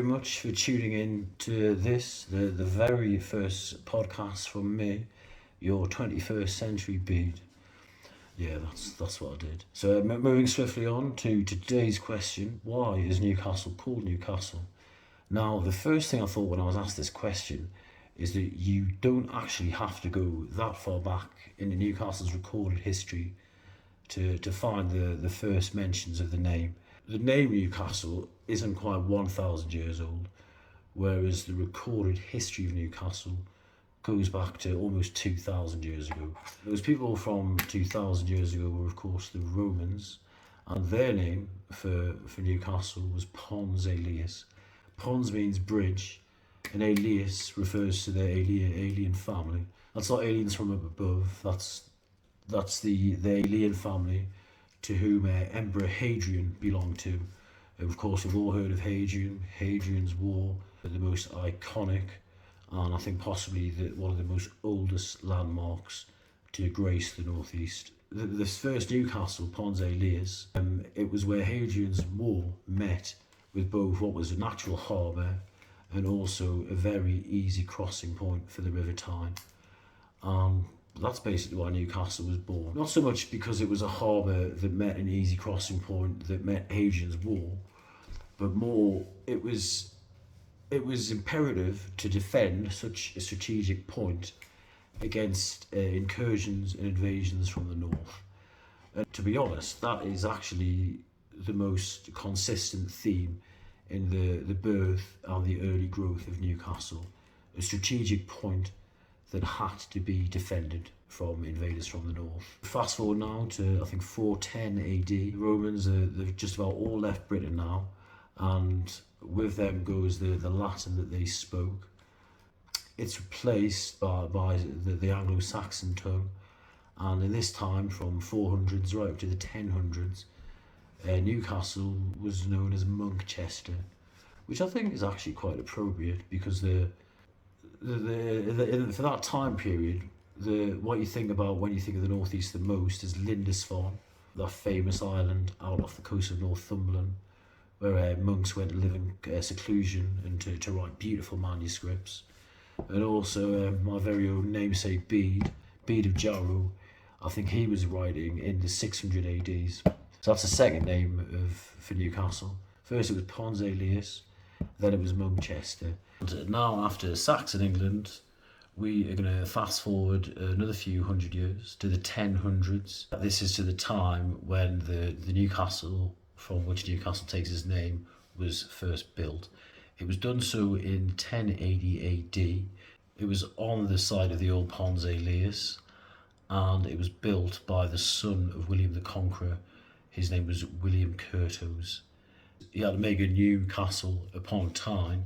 much for tuning in to this, the very first podcast from me, your 21st Century Bede. Yeah, that's what I did. So moving swiftly on to today's question, why is Newcastle called Newcastle? Now, the first thing I thought when I was asked this question is that you don't actually have to go that far back into Newcastle's recorded history to find the first mentions of the name. The name Newcastle isn't quite 1,000 years old, whereas the recorded history of Newcastle goes back to almost 2,000 years ago. Those people from 2,000 years ago were, of course, the Romans, and their name for Newcastle was Pons Aelius. Pons means bridge, and Aelius refers to their alien family. That's not aliens from up above, that's the alien family to whom Emperor Hadrian belonged to. Of course, we've all heard of Hadrian's War, the most iconic and I think possibly one of the most oldest landmarks to grace the northeast. This first Newcastle, Pons Aelius, it was where Hadrian's War met with both what was a natural harbour and also a very easy crossing point for the River Tyne. That's basically why Newcastle was born. Not so much because it was a harbour that met an easy crossing point that met Hadrian's Wall, but more it was imperative to defend such a strategic point against incursions and invasions from the north. And to be honest, that is actually the most consistent theme in the birth and the early growth of Newcastle. A strategic point that had to be defended from invaders from the north. Fast forward now to, I think, 410 AD. The Romans, they've just about all left Britain now, and with them goes the Latin that they spoke. It's replaced by the Anglo-Saxon tongue, and in this time, from 400s right up to the 1000s, Newcastle was known as Monkchester, which I think is actually quite appropriate because for that time period, what you think about when you think of the northeast the most is Lindisfarne, that famous island out off the coast of Northumberland, where monks went to live in seclusion and to write beautiful manuscripts. And also my very own namesake Bede of Jarrow, I think he was writing in the 600 ADs. So that's the second name for Newcastle. First it was Pons Aelius, then it was Monkchester. And now after Saxon England, we are going to fast forward another few hundred years to the 1000s. This is to the time when the Newcastle from which Newcastle takes its name was first built. It was done so in 1080 AD. It was on the site of the old Pons Aelius, and it was built by the son of William the Conqueror. His name was William Curtos. He had to make a new castle upon Tyne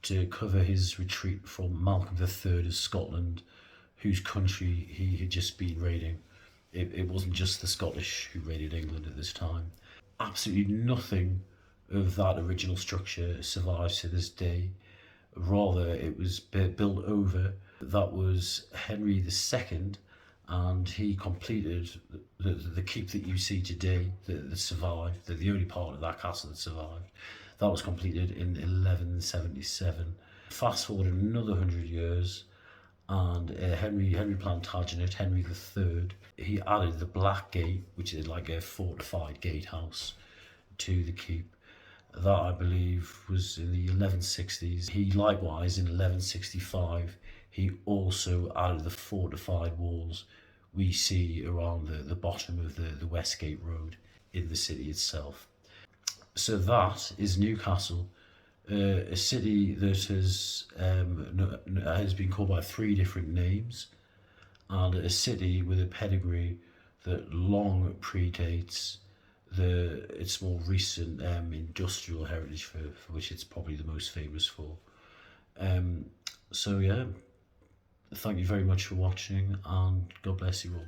to cover his retreat from Malcolm III of Scotland, whose country he had just been raiding. It wasn't just the Scottish who raided England at this time. Absolutely nothing of that original structure survives to this day. Rather, it was built over. That was Henry II, and he completed the keep that you see today that survived, the only part of that castle that survived. That was completed in 1177. Fast forward another 100 years, and Henry Plantagenet, Henry III, he added the Black Gate, which is like a fortified gatehouse, to the keep. That, I believe, was in the 1160s. He likewise, in 1165, he also added the fortified walls we see around the bottom of the Westgate Road in the city itself. So that is Newcastle, a city that has been called by 3 different names, and a city with a pedigree that long predates its more recent industrial heritage, for which it's probably the most famous for. So yeah, thank you very much for watching, and God bless you all.